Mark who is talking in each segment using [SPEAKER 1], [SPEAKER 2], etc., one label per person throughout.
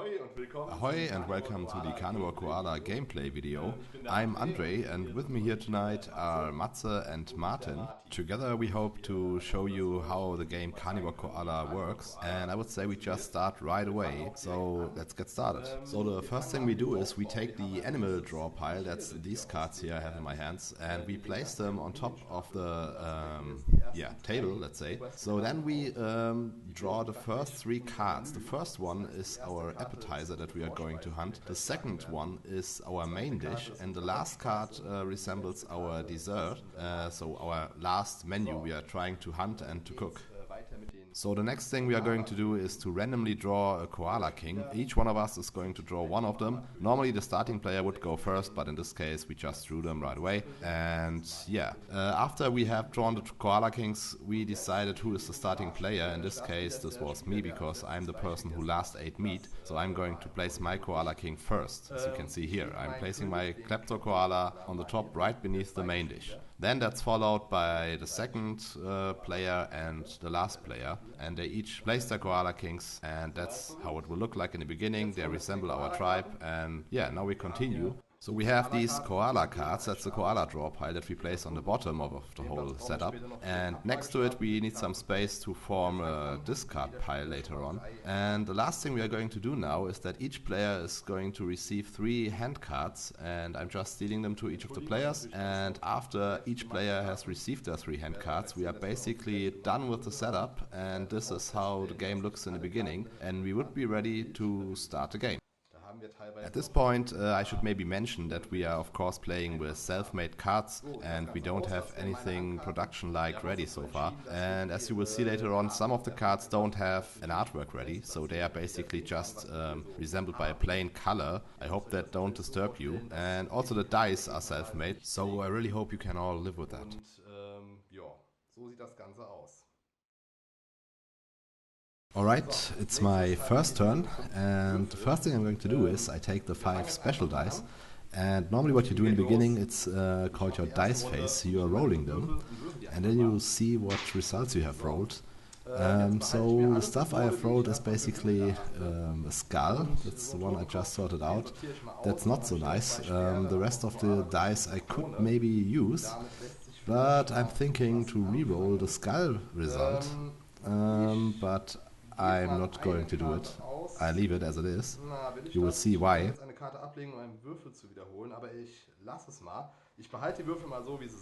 [SPEAKER 1] Ahoy and welcome to the Karnivore Koala gameplay video. I'm Andre and with me here tonight are Matze and Martin. Together we hope to show you how the game Karnivore Koala works, and I would say we just start right away, so let's get started. So the first thing we do is we take the animal draw pile, that's these cards here I have in my hands, and we place them on top of the table, let's say. So then we draw the first three cards. The first one is our appetizer that we are going to hunt. The second one is our main dish, and the last card resembles our dessert, so our last menu we are trying to hunt and to cook. So the next thing we are going to do is to randomly draw a koala king. Each one of us is going to draw one of them. Normally the starting player would go first, but in this case we just drew them right away. And after we have drawn the koala kings, we decided who is the starting player. In this case this was me, because I'm the person who last ate meat. So I'm going to place my koala king first. As you can see here, I'm placing my klepto koala on the top right beneath the main dish. Then that's followed by the second player and the last player, and they each place their koala kings, and that's how it will look like in the beginning. They resemble our tribe, and now we continue. So we have these koala cards, that's the koala draw pile that we place on the bottom of the whole setup. And next to it we need some space to form a discard pile later on. And the last thing we are going to do now is that each player is going to receive 3 hand cards, and I'm just dealing them to each of the players. And after each player has received their 3 hand cards, we are basically done with the setup, and this is how the game looks in the beginning, and we would be ready to start the game. At this point I should maybe mention that we are of course playing with self-made cards, and we don't have anything production-like ready so far. And as you will see later on, some of the cards don't have an artwork ready, so they are basically just resembled by a plain color. I hope that don't disturb you. And also the dice are self-made, so I really hope you can all live with that. Alright, it's my first turn, and the first thing I'm going to do is I take the 5 special dice, and normally what you do in the beginning, it's called your dice phase. You are rolling them, and then you see what results you have rolled. So the stuff I have rolled is basically a skull. That's the one I just sorted out. That's not so nice. The rest of the dice I could maybe use, but I'm thinking to re-roll the skull result, but I'm not going to do it. I leave it as it is. You will see why.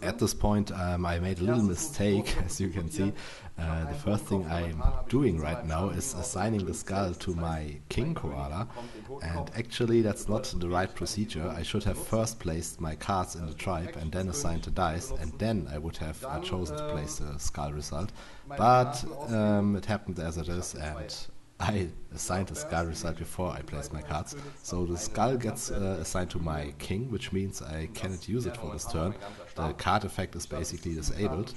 [SPEAKER 1] At this point I made a little mistake, as you can see. The first thing I'm doing right now is assigning the skull to my king koala, and actually that's not the right procedure. I should have first placed my cards in the tribe and then assigned the dice, and then I would have chosen to place the skull result. But it happened as it is, and I assigned the skull result before I placed my cards. So the skull gets assigned to my king, which means I cannot use it for this turn. The card effect is basically disabled.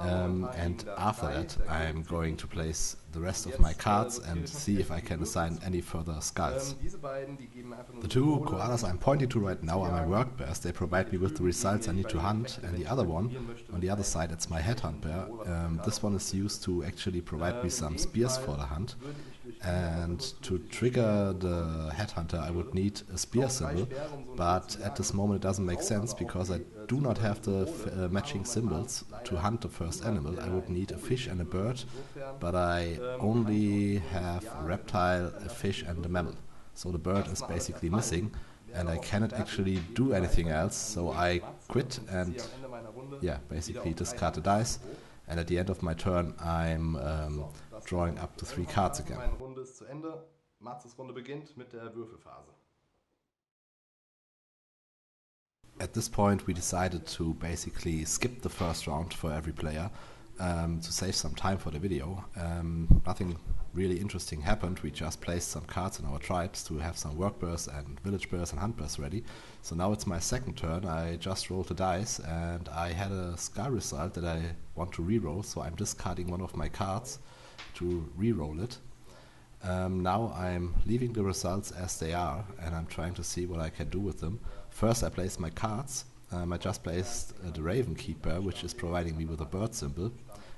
[SPEAKER 1] And after that I'm going to place the rest of my cards and see if I can assign any further skulls. The 2 koalas I'm pointing to right now are my work bears. They provide me with the results I need to hunt, and the other one, on the other side, it's my headhunt bear. This one is used to actually provide me some spears for the hunt. And to trigger the headhunter I would need a spear symbol, but at this moment it doesn't make sense because I do not have the matching symbols to hunt the first animal. I would need a fish and a bird, but I only have a reptile, a fish and a mammal. So the bird is basically missing, and I cannot actually do anything else, so I quit and basically discard the dice. And at the end of my turn I'm drawing up to 3 cards again. At this point we decided to basically skip the first round for every player to save some time for the video. Nothing really interesting happened. We just placed some cards in our tribes to have some work bears and village bears and hunt bears ready. So now it's my second turn. I just rolled the dice and I had a skull result that I want to re-roll, so I'm discarding one of my cards to re-roll it. Now I'm leaving the results as they are, and I'm trying to see what I can do with them. First I placed my cards. I just placed the Raven Keeper, which is providing me with a bird symbol,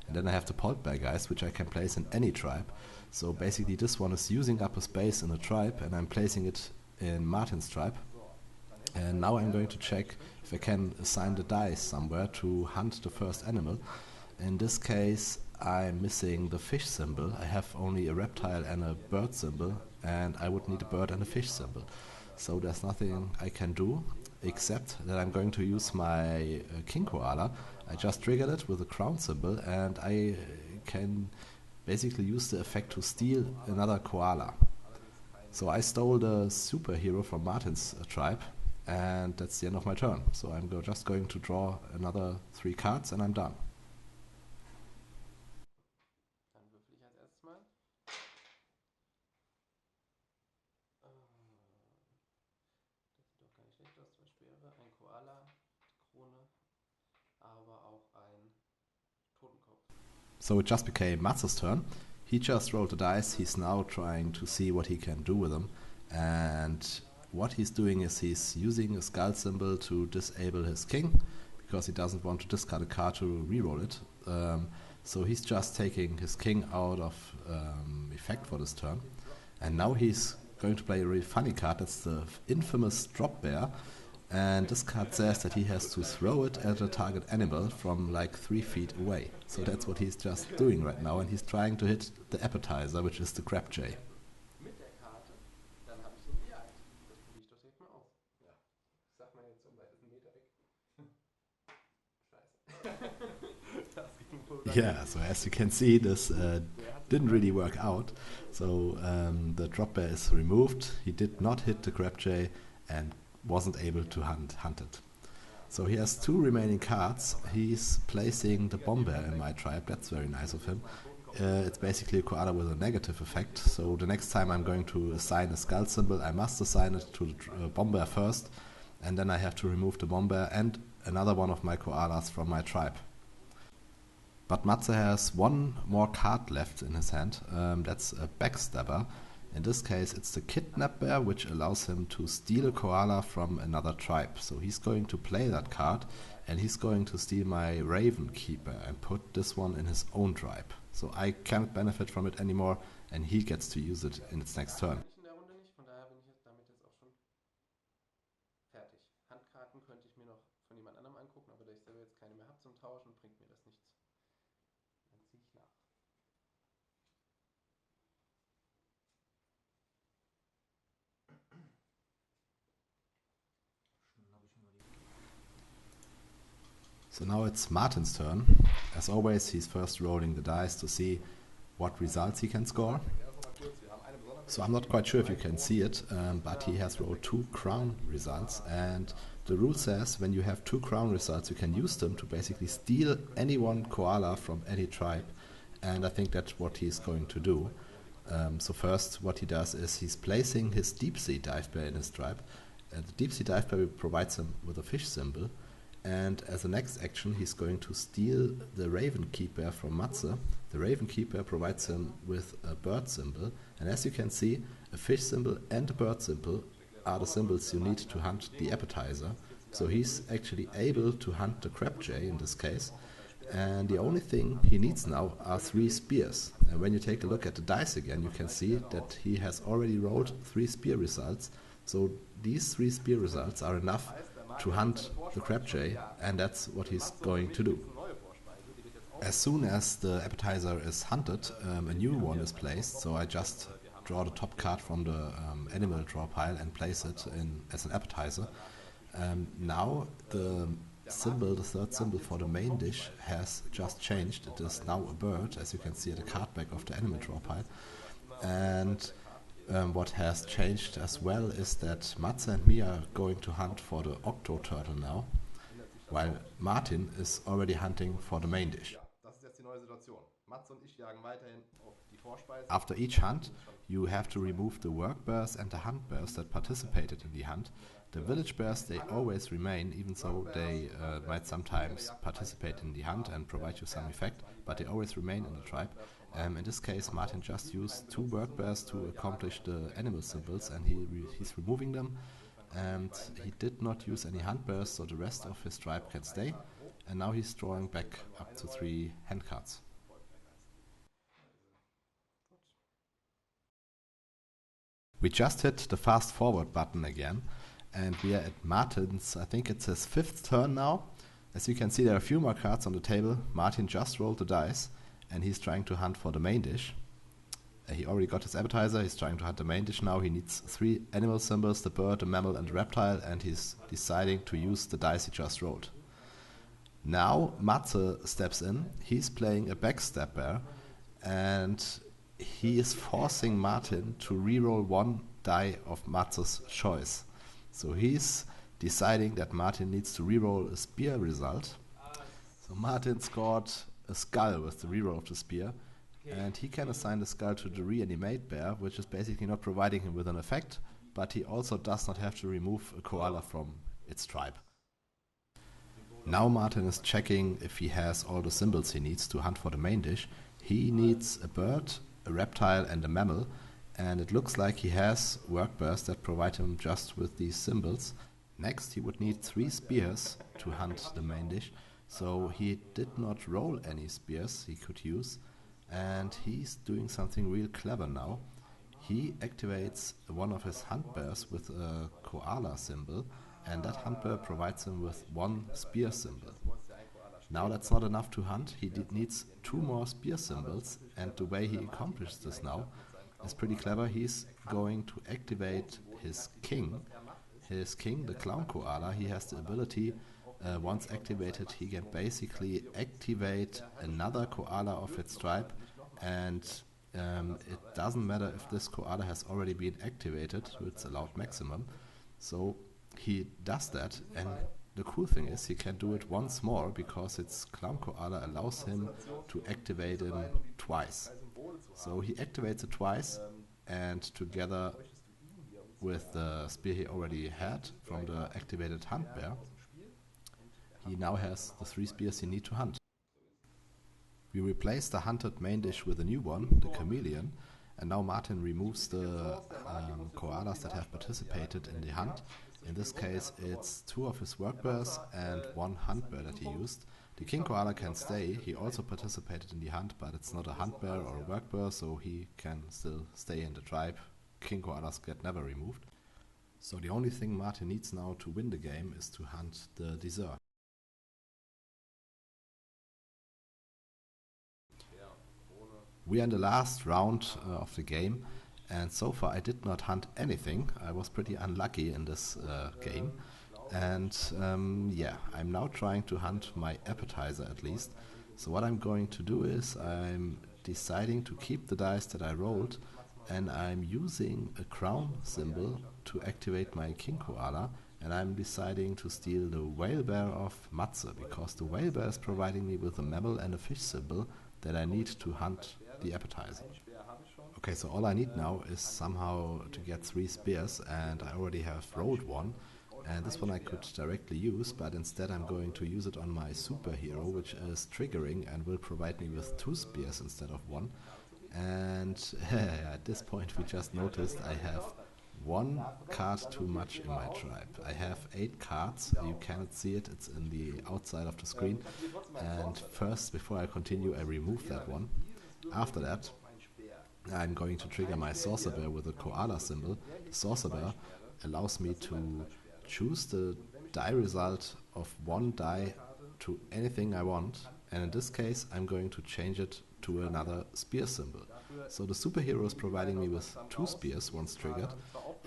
[SPEAKER 1] And then I have the pult bear guys, which I can place in any tribe. So basically this one is using up a space in a tribe, and I'm placing it in Martin's tribe. And now I'm going to check if I can assign the dice somewhere to hunt the first animal. In this case, I'm missing the fish symbol. I have only a reptile and a bird symbol, and I would need a bird and a fish symbol. So there's nothing I can do except that I'm going to use my king koala. I just triggered it with a crown symbol, and I can basically use the effect to steal another koala. So I stole the superhero from Martin's tribe, and that's the end of my turn. So I'm just going to draw another 3 cards and I'm done.
[SPEAKER 2] Dann würfel ich als erstes mal. Das sieht doch gar nicht schlecht aus. 2 Speere, ein Koala, Krone, aber auch ein Totenkopf.
[SPEAKER 1] So it just became Matze's turn. He just rolled the dice. He's now trying to see what he can do with them. And what he's doing is he's using a skull symbol to disable his king, because he doesn't want to discard a card to reroll it. So he's just taking his king out of effect for this turn. And now he's going to play a really funny card. That's the infamous drop bear. And this card says that he has to throw it at a target animal from like 3 feet away. So that's what he's just doing right now, and he's trying to hit the appetizer, which is the crab jay.
[SPEAKER 2] Mit der Karte, dann habe ich so ein Jagd. Das probiere ich doch direkt mal aus. Ja. Sag mal jetzt so weit ist 1 Meter weg. Scheiße. Das ging wohl.
[SPEAKER 1] Yeah, so as you can see, this didn't really work out. So the drop bear is removed. He did not hit the crab jay and wasn't able to hunt it. So he has 2 remaining cards. He's placing the bomb bear in my tribe. That's very nice of him. It's basically a koala with a negative effect. So the next time I'm going to assign a skull symbol, I must assign it to the bomb bear first, and then I have to remove the bomb bear and another one of my koalas from my tribe. But Matze has 1 more card left in his hand. That's a backstabber. In this case, it's the kidnap bear, which allows him to steal a koala from another tribe. So he's going to play that card, and he's going to steal my raven keeper and put this one in his own tribe. So I can't benefit from it anymore, and he gets to use it in its next turn.
[SPEAKER 2] In der Runde nicht, von daher bin ich damit jetzt auch schon fertig. Handkarten könnte ich mir noch von jemand anderem angucken, aber da ich selber jetzt keine mehr habe zum Tauschen, bringt mir das nichts. Dann ziehe ich nach.
[SPEAKER 1] So now it's Martin's turn. As always, he's first rolling the dice to see what results he can score. So I'm not quite sure if you can see it, but he has rolled 2 crown results, and the rule says when you have 2 crown results, you can use them to basically steal any one koala from any tribe, and I think that's what he's going to do. So first what he does is he's placing his deep sea dive bear in his tribe. The deep sea dive bear provides him with a fish symbol, and as a next action he's going to steal the raven keeper from Matze. The raven keeper provides him with a bird symbol, and as you can see, a fish symbol and a bird symbol are the symbols you need to hunt the appetizer. So he's actually able to hunt the crab jay in this case, and the only thing he needs now are 3 spears. And when you take a look at the dice again, you can see that he has already rolled 3 spear results. So these 3 spear results are enough to hunt the crab jay, and that's what he's going to do. As soon as the appetizer is hunted, a new one is placed, so I just draw the top card from the animal draw pile and place it in as an appetizer. Now the symbol, the 3rd symbol for the main dish, has just changed. It is now a bird, as you can see at the card back of the animal draw pile. And what has changed as well is that Matze and me are going to hunt for the octo turtle now, while Martin is already hunting for the main dish. After each hunt, you have to remove the work bears and the hunt bears that participated in the hunt. The village bears, they always remain, even though they might sometimes participate in the hunt and provide you some effect, but they always remain in the tribe. In this case, Martin just used 2 work bears to accomplish the animal symbols, and he's removing them. And he did not use any hunt bears, so the rest of his tribe can stay. And now he's drawing back up to 3 hand cards. We just hit the fast forward button again, and we are at Martin's, I think it's his 5th turn now. As you can see, there are a few more cards on the table. Martin just rolled the dice, and he's trying to hunt for the main dish. He already got his appetizer, he's trying to hunt the main dish now. He needs 3 animal symbols, the bird, the mammal and the reptile, and he's deciding to use the dice he just rolled. Now Matze steps in, he's playing a backstab bear, and he is forcing Martin to reroll 1 die of Matze's choice. So he's deciding that Martin needs to reroll a spear result. So Martin scored a skull with the reroll of the spear, and he can assign the skull to the reanimate bear, which is basically not providing him with an effect, but he also does not have to remove a koala from its tribe. Now Martin is checking if he has all the symbols he needs to hunt for the main dish. He needs a bird, a reptile and a mammal, and it looks like he has work bears that provide him just with these symbols. Next he would need 3 spears to hunt the main dish, so he did not roll any spears he could use, and he's doing something real clever now. He activates one of his hunt bears with a koala symbol, and that hunt bear provides him with 1 spear symbol. Now that's not enough to hunt, he needs 2 more spear symbols, and the way he accomplishes this now is pretty clever. He's going to activate his king. His king, the clown koala, he has the ability, once activated, he can basically activate another koala of its tribe, and it doesn't matter if this koala has already been activated to its allowed maximum. So he does that, and the cool thing is he can do it once more because its clown koala allows him to activate him twice. So he activates it twice, and together with the spear he already had from the activated hunt bear, he now has the 3 spears he needs to hunt. We replace the hunted main dish with a new one, the chameleon, and now Martin removes the koalas that have participated in the hunt. In this case it's 2 of his work bears and 1 hunt bear that he used. The king koala can stay, he also participated in the hunt, but it's not a hunt bear or a work bear, so he can still stay in the tribe. King koalas get never removed. So the only thing Martin needs now to win the game is to hunt the dessert. We are in the last round of the game, and so far I did not hunt anything. I was pretty unlucky in this game, and yeah, I'm now trying to hunt my appetizer at least. So what I'm going to do is I'm deciding to keep the dice that I rolled, and I'm using a crown symbol to activate my king koala, and I'm deciding to steal the whale bear of Matze, because the whale bear is providing me with a mammal and a fish symbol that I need to hunt the appetizer. Okay, so all I need now is somehow to get 3 spears, and I already have rolled 1, and this one I could directly use, but instead I'm going to use it on my superhero, which is triggering and will provide me with 2 spears instead of 1. And at this point we just noticed I have 1 card too much in my tribe. I have 8 cards, you cannot see it, it's in the outside of the screen, and first, before I continue, I remove that one. After that I'm going to trigger my saucer bear with a koala symbol. The saucer bear allows me to choose the die result of 1 die to anything I want, and in this case I'm going to change it to another spear symbol. So the superhero is providing me with 2 spears once triggered,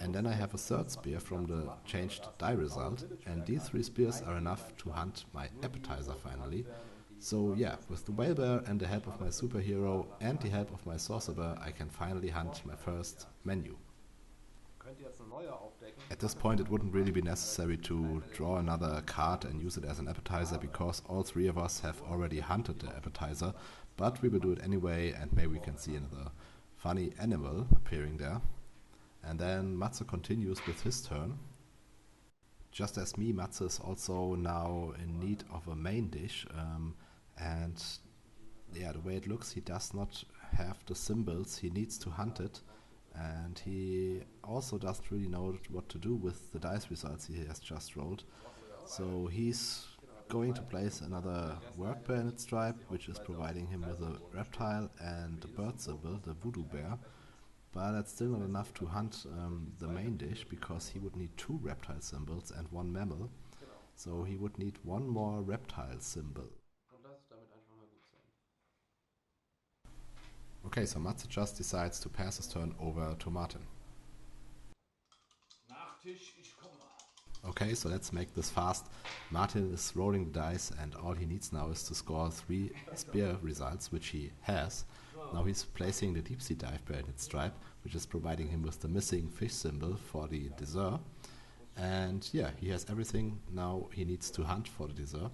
[SPEAKER 1] and then I have a 3rd spear from the changed die result, and these 3 spears are enough to hunt my appetizer finally. So yeah, with the whale bear and the help of my superhero and the help of my saucer bear, I can finally hunt my first menu. At this point it wouldn't really be necessary to draw another card and use it as an appetizer, because all 3 of us have already hunted the appetizer, but we will do it anyway, and maybe we can see another funny animal appearing there. And then Matze continues with his turn. Just as me, Matze is also now in need of a main dish, and yeah, the way it looks, he does not have the symbols he needs to hunt it, and he also doesn't really know what to do with the dice results he has just rolled. So he's going to place another work bear in its tribe, which is providing him with a reptile and a bird symbol, the Voodoo bear. but that's still not enough to hunt the main dish, because he would need 2 reptile symbols and 1 mammal.
[SPEAKER 2] Genau.
[SPEAKER 1] So he would need 1 more reptile symbol.
[SPEAKER 2] Und lass es damit einfach mal gut sein.
[SPEAKER 1] Okay, so Matze just decides to pass his turn over to Martin.
[SPEAKER 3] Nachtisch, ich komme.
[SPEAKER 1] Okay, so let's make this fast. Martin is rolling the dice, and all he needs now is to score 3 spear results, which he has. Now he's placing the deep sea dive bear in its stripe, which is providing him with the missing fish symbol for the dessert. And yeah, he has everything now he needs to hunt for the dessert.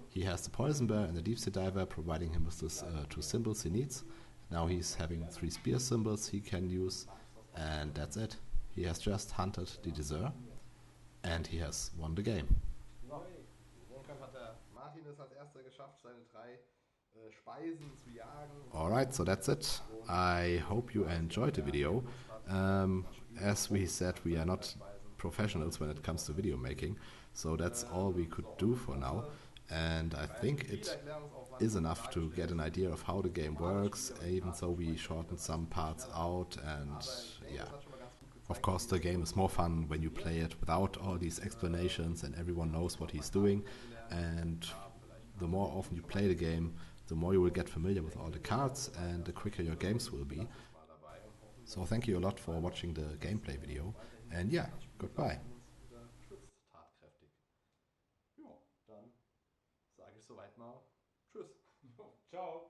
[SPEAKER 1] He has the poison bear and the deep sea diver, providing him with these 2 symbols he needs. Now he's having 3 spear symbols he can use, and that's it. He has just hunted the dessert, and he has won the game.
[SPEAKER 4] So, den Wohnkampf hat der Martin es als erster geschafft, seine 3 Speisen zu jagen.
[SPEAKER 1] Alright, so that's it. I hope you enjoyed the video. As we said, we are not professionals when it comes to video making, so that's all we could do for now. And I think it is enough to get an idea of how the game works, even though we shortened some parts out. And yeah, of course the game is more fun when you play it without all these explanations and everyone knows what he's doing. And the more often you play the game, the more you will get familiar with all the cards, and the quicker your games will be. So thank you a lot for watching the gameplay video, and yeah, goodbye.
[SPEAKER 4] Tatkräftig. Ja, dann sage ich soweit mal Tschüss.
[SPEAKER 3] Ciao.